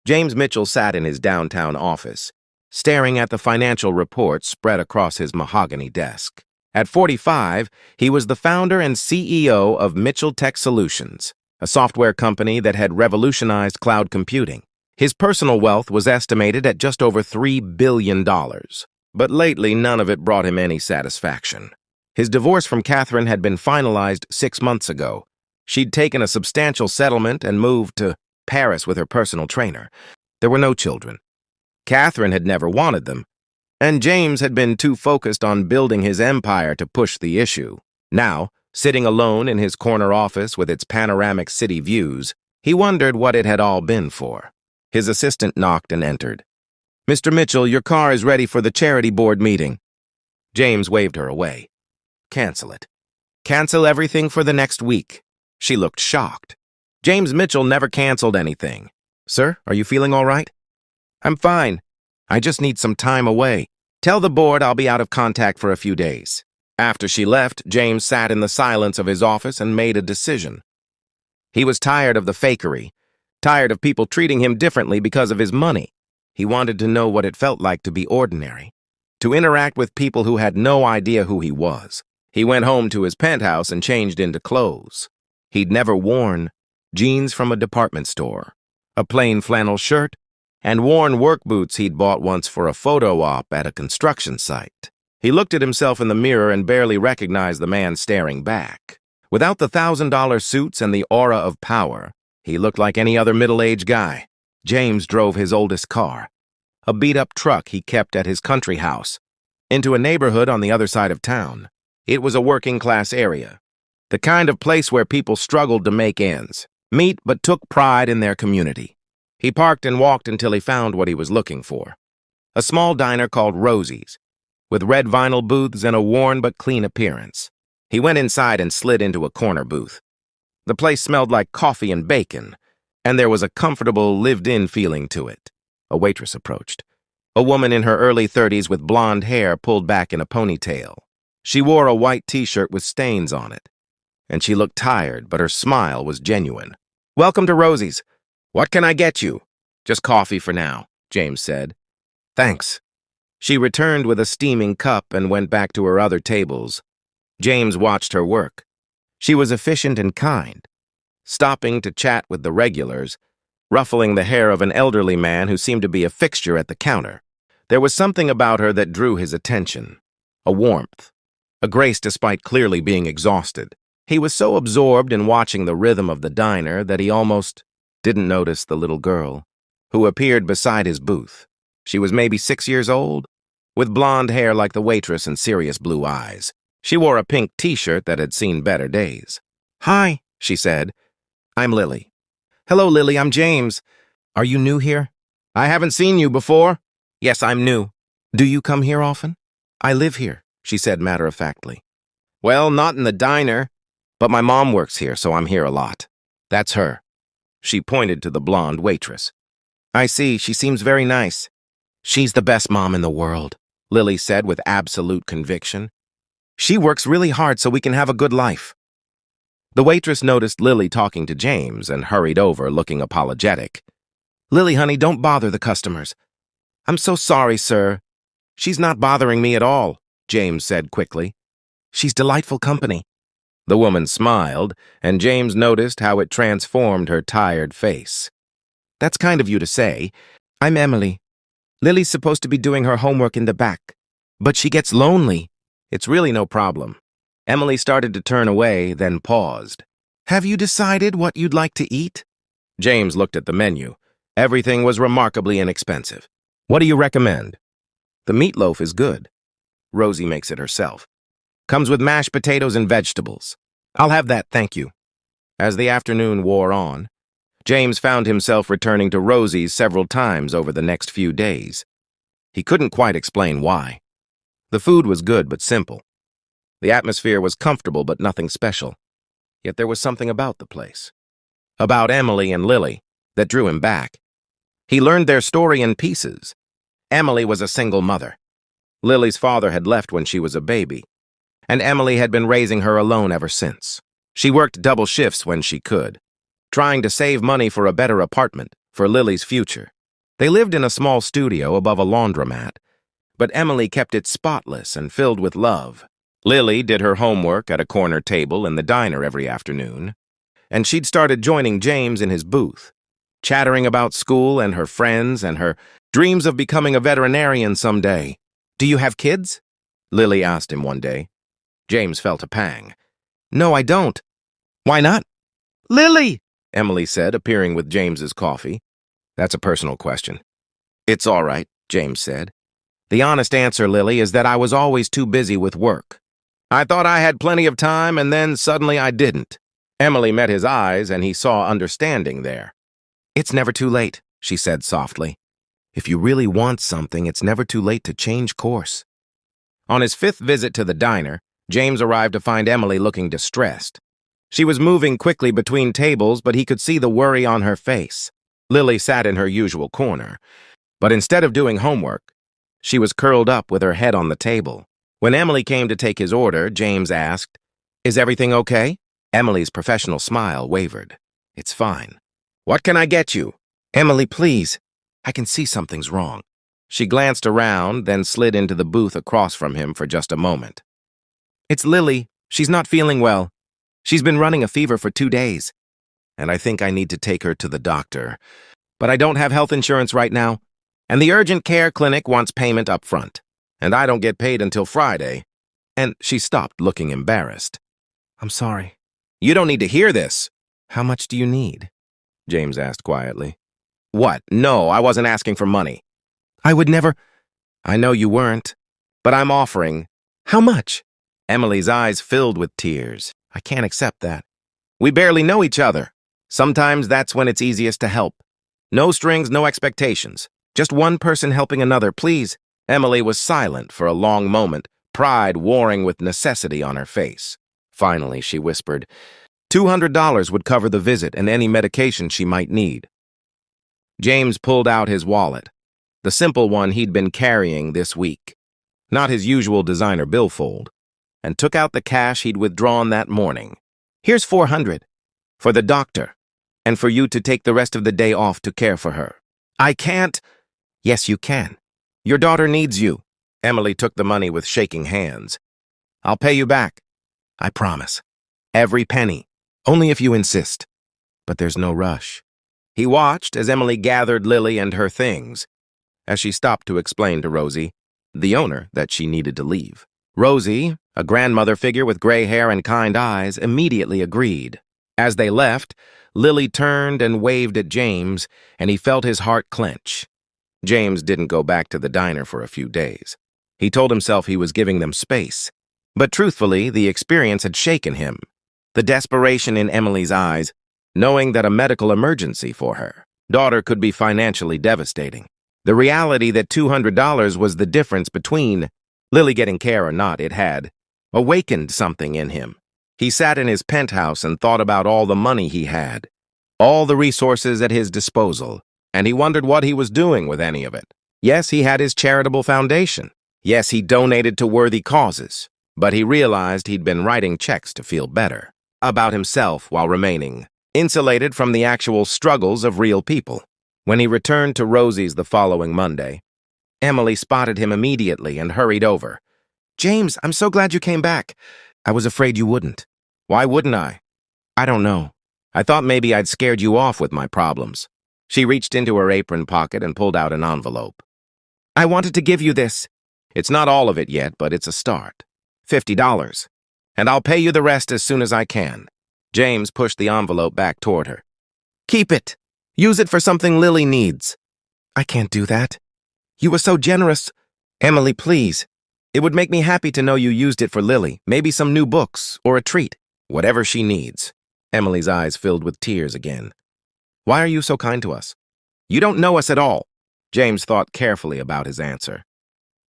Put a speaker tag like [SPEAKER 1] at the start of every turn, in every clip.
[SPEAKER 1] James Mitchell sat in his downtown office, staring at the financial reports spread across his mahogany desk. At 45, he was the founder and CEO of Mitchell Tech Solutions, a software company that had revolutionized cloud computing. His personal wealth was estimated at just over $3 billion, but lately none of it brought him any satisfaction. His divorce from Catherine had been finalized 6 months ago. She'd taken a substantial settlement and moved to Paris with her personal trainer. There were no children. Catherine had never wanted them, and James had been too focused on building his empire to push the issue. Now, sitting alone in his corner office with its panoramic city views, he wondered what it had all been for. His assistant knocked and entered. "Mr. Mitchell, your car is ready for the charity board meeting." James waved her away. "Cancel it. Cancel everything for the next week." She looked shocked. James Mitchell never canceled anything. "Sir, are you feeling all right?" "I'm fine. I just need some time away. Tell the board I'll be out of contact for a few days." After she left, James sat in the silence of his office and made a decision. He was tired of the fakery, tired of people treating him differently because of his money. He wanted to know what it felt like to be ordinary, to interact with people who had no idea who he was. He went home to his penthouse and changed into clothes he'd never worn: jeans from a department store, a plain flannel shirt, and worn work boots he'd bought once for a photo op at a construction site. He looked at himself in the mirror and barely recognized the man staring back. Without the $1,000 suits and the aura of power, he looked like any other middle-aged guy. James drove his oldest car, a beat-up truck he kept at his country house, into a neighborhood on the other side of town. It was a working-class area, the kind of place where people struggled to make ends meet but took pride in their community. He parked and walked until he found what he was looking for: a small diner called Rosie's, with red vinyl booths and a worn but clean appearance. He went inside and slid into a corner booth. The place smelled like coffee and bacon, and there was a comfortable, lived-in feeling to it. A waitress approached, a woman in her early 30s with blonde hair pulled back in a ponytail. She wore a white t-shirt with stains on it, and she looked tired, but her smile was genuine. "Welcome to Rosie's. What can I get you?" "Just coffee for now," James said. "Thanks." She returned with a steaming cup and went back to her other tables. James watched her work. She was efficient and kind, stopping to chat with the regulars, ruffling the hair of an elderly man who seemed to be a fixture at the counter. There was something about her that drew his attention: a warmth, a grace despite clearly being exhausted. He was so absorbed in watching the rhythm of the diner that he almost didn't notice the little girl who appeared beside his booth. She was maybe 6 years old, with blonde hair like the waitress and serious blue eyes. She wore a pink t-shirt that had seen better days. "Hi," she said. "I'm Lily." "Hello, Lily, I'm James. Are you new here?" "I haven't seen you before." "Yes, I'm new." "Do you come here often?" "I live here," she said matter-of-factly. "Well, not in the diner, but my mom works here, so I'm here a lot." "That's her." She pointed to the blonde waitress. "I see, she seems very nice." "She's the best mom in the world," Lily said with absolute conviction. "She works really hard so we can have a good life." The waitress noticed Lily talking to James and hurried over, looking apologetic. "Lily, honey, don't bother the customers." "I'm so sorry, sir." "She's not bothering me at all," James said quickly. "She's delightful company." The woman smiled, and James noticed how it transformed her tired face. "That's kind of you to say. I'm Emily. Lily's supposed to be doing her homework in the back, but she gets lonely." "It's really no problem." Emily started to turn away, then paused. "Have you decided what you'd like to eat?" James looked at the menu. Everything was remarkably inexpensive. "What do you recommend?" "The meatloaf is good. Rosie makes it herself. Comes with mashed potatoes and vegetables." "I'll have that, thank you." As the afternoon wore on, James found himself returning to Rosie's several times over the next few days. He couldn't quite explain why. The food was good but simple. The atmosphere was comfortable but nothing special. Yet there was something about the place, about Emily and Lily, that drew him back. He learned their story in pieces. Emily was a single mother. Lily's father had left when she was a baby, and Emily had been raising her alone ever since. She worked double shifts when she could, trying to save money for a better apartment, for Lily's future. They lived in a small studio above a laundromat, but Emily kept it spotless and filled with love. Lily did her homework at a corner table in the diner every afternoon, and she'd started joining James in his booth, chattering about school and her friends and her dreams of becoming a veterinarian someday. "Do you have kids?" Lily asked him one day. James felt a pang. "No, I don't." "Why not?" "Lily," Emily said, appearing with James's coffee. "That's a personal question." "It's all right," James said. "The honest answer, Lily, is that I was always too busy with work. I thought I had plenty of time, and then suddenly I didn't." Emily met his eyes, and he saw understanding there. "It's never too late," she said softly. "If you really want something, it's never too late to change course." On his fifth visit to the diner, James arrived to find Emily looking distressed. She was moving quickly between tables, but he could see the worry on her face. Lily sat in her usual corner, but instead of doing homework, she was curled up with her head on the table. When Emily came to take his order, James asked, "Is everything okay?" Emily's professional smile wavered. "It's fine." "What can I get you?" "Emily, please. I can see something's wrong." She glanced around, then slid into the booth across from him for just a moment. "It's Lily. She's not feeling well. She's been running a fever for 2 days, and I think I need to take her to the doctor. But I don't have health insurance right now, and the urgent care clinic wants payment up front, and I don't get paid until Friday." And she stopped, looking embarrassed. "I'm sorry." "You don't need to hear this." "How much do you need?" James asked quietly. "What? No, I wasn't asking for money." "I would never—" "I know you weren't, but I'm offering." "How much?" Emily's eyes filled with tears. "I can't accept that. We barely know each other. Sometimes that's when it's easiest to help. No strings, no expectations. Just one person helping another, please." Emily was silent for a long moment, pride warring with necessity on her face. Finally, she whispered, $200 would cover the visit and any medication she might need. James pulled out his wallet, the simple one he'd been carrying this week, not his usual designer billfold, and took out the cash he'd withdrawn that morning. "Here's $400 for the doctor, and for you to take the rest of the day off to care for her." "I can't." "Yes, you can. Your daughter needs you." Emily took the money with shaking hands. "I'll pay you back. I promise. Every penny. Only if you insist. But there's no rush." He watched as Emily gathered Lily and her things, as she stopped to explain to Rosie, the owner, that she needed to leave. Rosie, a grandmother figure with gray hair and kind eyes, immediately agreed. As they left, Lily turned and waved at James, and he felt his heart clench. James didn't go back to the diner for a few days. He told himself he was giving them space. But truthfully, the experience had shaken him. The desperation in Emily's eyes, knowing that a medical emergency for her daughter could be financially devastating. The reality that $200 was the difference between Lily getting care or not, it had awakened something in him. He sat in his penthouse and thought about all the money he had, all the resources at his disposal, and he wondered what he was doing with any of it. Yes, he had his charitable foundation. Yes, he donated to worthy causes. But he realized he'd been writing checks to feel better about himself while remaining insulated from the actual struggles of real people. When he returned to Rosie's the following Monday, Emily spotted him immediately and hurried over. "James, I'm so glad you came back. I was afraid you wouldn't." "Why wouldn't I?" "I don't know. I thought maybe I'd scared you off with my problems." She reached into her apron pocket and pulled out an envelope. "I wanted to give you this. It's not all of it yet, but it's a start. $50. And I'll pay you the rest as soon as I can." James pushed the envelope back toward her. "Keep it. Use it for something Lily needs." "I can't do that. You were so generous." "Emily, please. It would make me happy to know you used it for Lily, maybe some new books or a treat. Whatever she needs." Emily's eyes filled with tears again. "Why are you so kind to us?" "You don't know us at all." James thought carefully about his answer.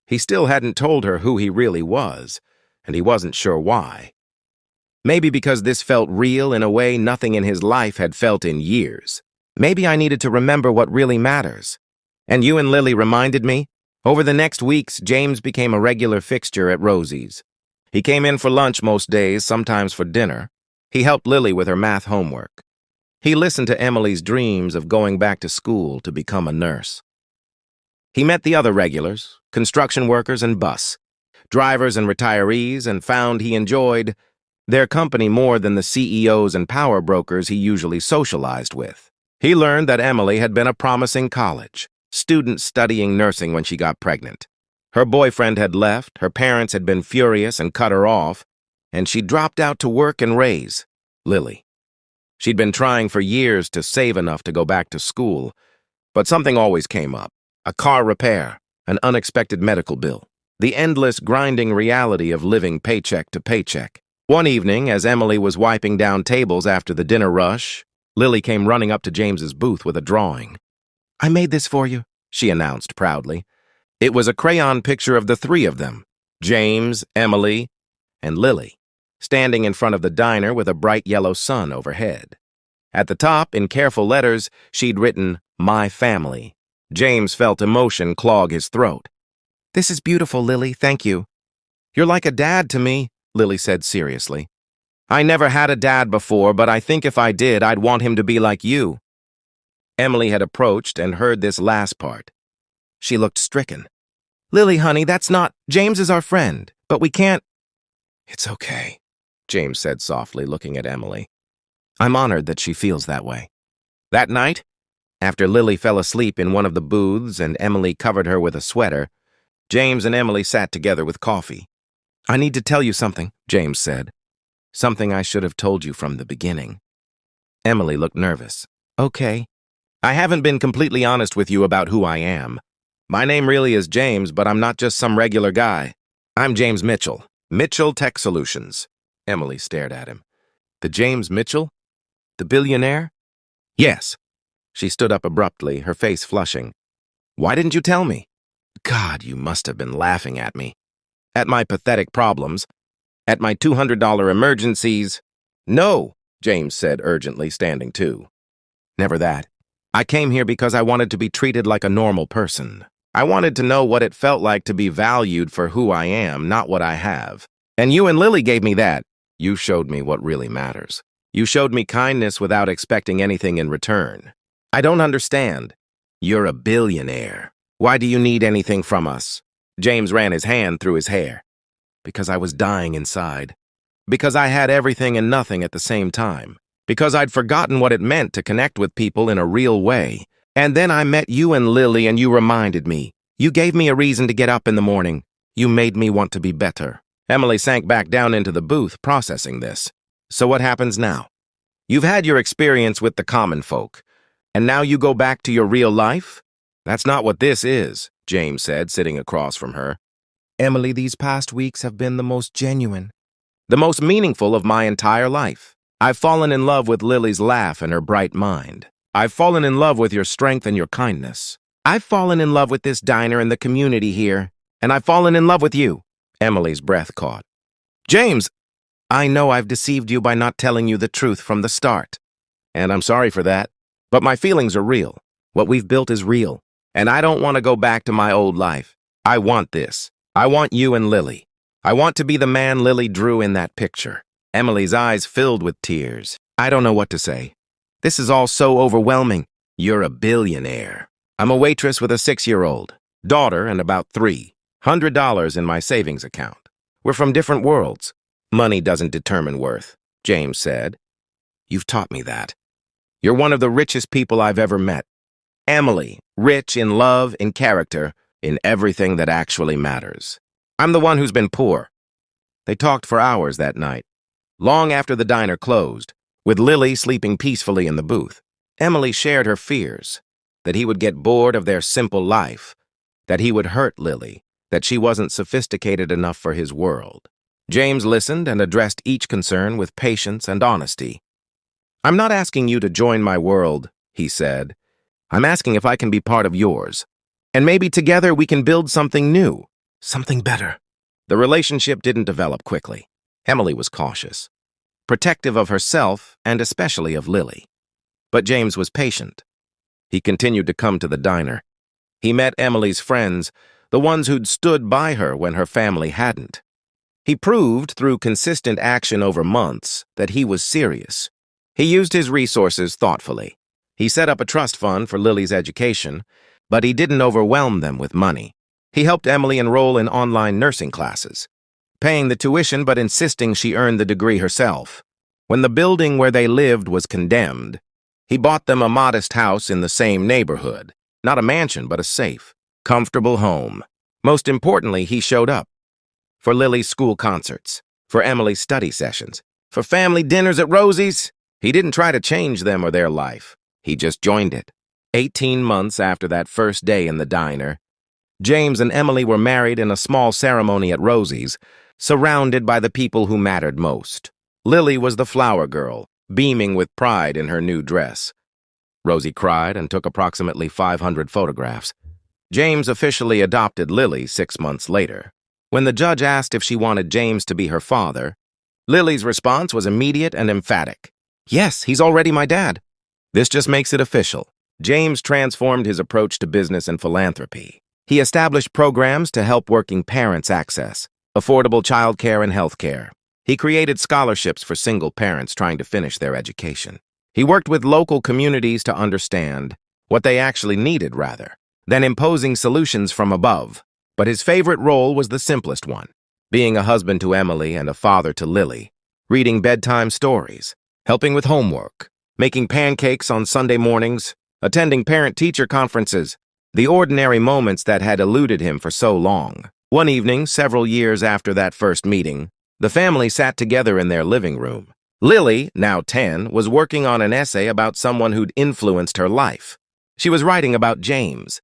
[SPEAKER 1] He still hadn't told her who he really was, and he wasn't sure why. Maybe because this felt real in a way nothing in his life had felt in years. Maybe I needed to remember what really matters. And you and Lily reminded me. Over the next weeks, James became a regular fixture at Rosie's. He came in for lunch most days, sometimes for dinner. He helped Lily with her math homework. He listened to Emily's dreams of going back to school to become a nurse. He met the other regulars, construction workers and bus, drivers and retirees, and found he enjoyed their company more than the CEOs and power brokers he usually socialized with. He learned that Emily had been a promising college student studying nursing when she got pregnant. Her boyfriend had left, her parents had been furious and cut her off, and she dropped out to work and raise Lily. She'd been trying for years to save enough to go back to school, but something always came up. A car repair, an unexpected medical bill, the endless grinding reality of living paycheck to paycheck. One evening, as Emily was wiping down tables after the dinner rush, Lily came running up to James's booth with a drawing. "I made this for you," she announced proudly. It was a crayon picture of the three of them, James, Emily, and Lily, standing in front of the diner with a bright yellow sun overhead. At the top, in careful letters, she'd written, "My family." James felt emotion clog his throat. "This is beautiful, Lily, thank you." "You're like a dad to me," Lily said seriously. "I never had a dad before, but I think if I did, I'd want him to be like you." Emily had approached and heard this last part. She looked stricken. "Lily, honey, that's not— James is our friend, but we can't—" "It's okay," James said softly, looking at Emily. "I'm honored that she feels that way." That night, after Lily fell asleep in one of the booths and Emily covered her with a sweater, James and Emily sat together with coffee. "I need to tell you something," James said. "Something I should have told you from the beginning." Emily looked nervous. "Okay. I haven't been completely honest with you about who I am. My name really is James, but I'm not just some regular guy. I'm James Mitchell, Mitchell Tech Solutions." Emily stared at him. "The James Mitchell? The billionaire?" "Yes." She stood up abruptly, her face flushing. "Why didn't you tell me?" "God, you must have been laughing at me. At my pathetic problems. At my $200 emergencies." "No," James said urgently, standing too. "Never that. I came here because I wanted to be treated like a normal person. I wanted to know what it felt like to be valued for who I am, not what I have. And you and Lily gave me that. You showed me what really matters. You showed me kindness without expecting anything in return. I don't understand. You're a billionaire. Why do you need anything from us?" James ran his hand through his hair. "Because I was dying inside. Because I had everything and nothing at the same time. Because I'd forgotten what it meant to connect with people in a real way. And then I met you and Lily and you reminded me. You gave me a reason to get up in the morning. You made me want to be better." Emily sank back down into the booth, processing this. "So what happens now? You've had your experience with the common folk, and now you go back to your real life? That's not what this is," James said, sitting across from her. "Emily, these past weeks have been the most genuine, the most meaningful of my entire life. I've fallen in love with Lily's laugh and her bright mind. I've fallen in love with your strength and your kindness. I've fallen in love with this diner and the community here, and I've fallen in love with you." Emily's breath caught. "James, I know I've deceived you by not telling you the truth from the start. And I'm sorry for that. But my feelings are real. What we've built is real. And I don't want to go back to my old life. I want this. I want you and Lily. I want to be the man Lily drew in that picture." Emily's eyes filled with tears. "I don't know what to say. This is all so overwhelming. You're a billionaire. I'm a waitress with a 6-year-old daughter and about $300 in my savings account. We're from different worlds. Money doesn't determine worth," James said. "You've taught me that. You're one of the richest people I've ever met. Emily, rich in love, in character, in everything that actually matters. I'm the one who's been poor." They talked for hours that night, long after the diner closed, with Lily sleeping peacefully in the booth. Emily shared her fears, that he would get bored of their simple life, that he would hurt Lily, that she wasn't sophisticated enough for his world. James listened and addressed each concern with patience and honesty. "I'm not asking you to join my world," he said. "I'm asking if I can be part of yours. And maybe together we can build something new, something better." The relationship didn't develop quickly. Emily was cautious, protective of herself and especially of Lily. But James was patient. He continued to come to the diner. He met Emily's friends, the ones who'd stood by her when her family hadn't. He proved through consistent action over months that he was serious. He used his resources thoughtfully. He set up a trust fund for Lily's education, but he didn't overwhelm them with money. He helped Emily enroll in online nursing classes, paying the tuition but insisting she earn the degree herself. When the building where they lived was condemned, he bought them a modest house in the same neighborhood. Not a mansion, but a safe, comfortable home. Most importantly, he showed up. For Lily's school concerts, for Emily's study sessions, for family dinners at Rosie's. He didn't try to change them or their life. He just joined it. 18 months after that first day in the diner, James and Emily were married in a small ceremony at Rosie's, surrounded by the people who mattered most. Lily was the flower girl, beaming with pride in her new dress. Rosie cried and took approximately 500 photographs. James officially adopted Lily 6 months later. When the judge asked if she wanted James to be her father, Lily's response was immediate and emphatic. "Yes, he's already my dad." This just makes it official. James transformed his approach to business and philanthropy. He established programs to help working parents access affordable childcare and health care. He created scholarships for single parents trying to finish their education. He worked with local communities to understand what they actually needed rather than imposing solutions from above. But his favorite role was the simplest one, being a husband to Emily and a father to Lily, reading bedtime stories, helping with homework, making pancakes on Sunday mornings, attending parent-teacher conferences, the ordinary moments that had eluded him for so long. One evening, several years after that first meeting, the family sat together in their living room. Lily, now 10, was working on an essay about someone who'd influenced her life. She was writing about James.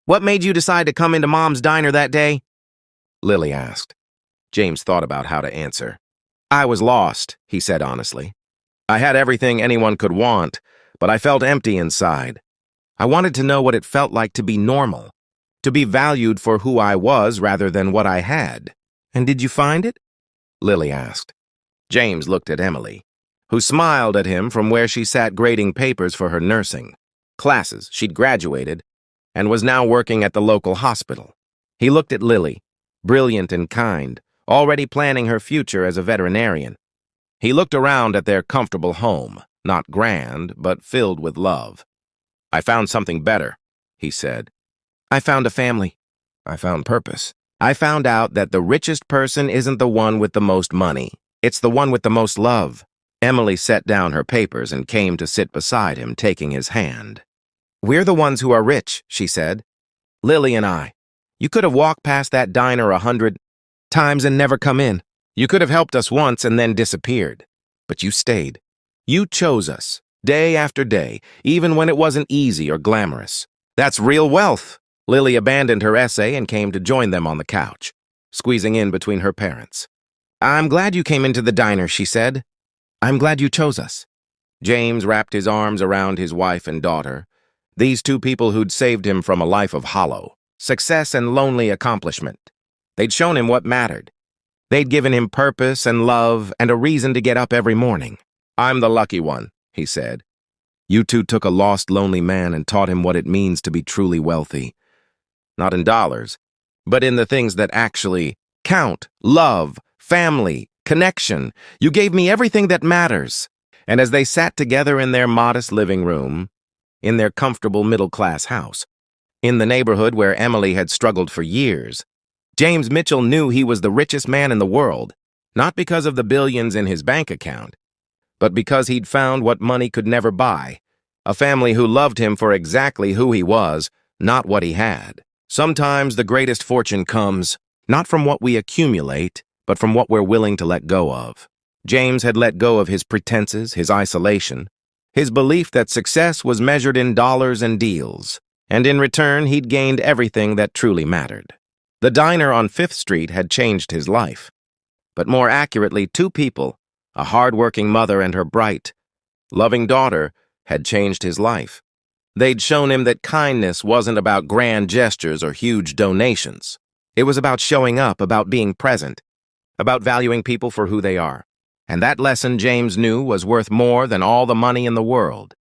[SPEAKER 1] "What made you decide to come into Mom's diner that day?" Lily asked. James thought about how to answer. "I was lost," he said honestly. "I had everything anyone could want, but I felt empty inside. I wanted to know what it felt like to be normal, to be valued for who I was rather than what I had." "And did you find it?" Lily asked. James looked at Emily, who smiled at him from where she sat grading papers for her nursing classes. She'd graduated and was now working at the local hospital. He looked at Lily, brilliant and kind, already planning her future as a veterinarian. He looked around at their comfortable home, not grand, but filled with love. "I found something better," he said. "I found a family. I found purpose. I found out that the richest person isn't the one with the most money. It's the one with the most love." Emily set down her papers and came to sit beside him, taking his hand. "We're the ones who are rich," she said. "Lily and I. You could have walked past that diner 100 times and never come in. You could have helped us once and then disappeared. But you stayed. You chose us, day after day, even when it wasn't easy or glamorous. That's real wealth." Lily abandoned her essay and came to join them on the couch, squeezing in between her parents. "I'm glad you came into the diner," she said. "I'm glad you chose us." James wrapped his arms around his wife and daughter, these two people who'd saved him from a life of hollow success and lonely accomplishment. They'd shown him what mattered. They'd given him purpose and love and a reason to get up every morning. "I'm the lucky one," he said. "You two took a lost, lonely man and taught him what it means to be truly wealthy. Not in dollars, but in the things that actually count: love, family, connection. You gave me everything that matters." And as they sat together in their modest living room, in their comfortable middle-class house, in the neighborhood where Emily had struggled for years, James Mitchell knew he was the richest man in the world, not because of the billions in his bank account, but because he'd found what money could never buy: a family who loved him for exactly who he was, not what he had. Sometimes the greatest fortune comes not from what we accumulate, but from what we're willing to let go of. James had let go of his pretenses, his isolation, his belief that success was measured in dollars and deals, and in return he'd gained everything that truly mattered. The diner on 5th Street had changed his life, but more accurately, two people, a hard-working mother and her bright, loving daughter, had changed his life. They'd shown him that kindness wasn't about grand gestures or huge donations. It was about showing up, about being present, about valuing people for who they are. And that lesson, James knew, was worth more than all the money in the world.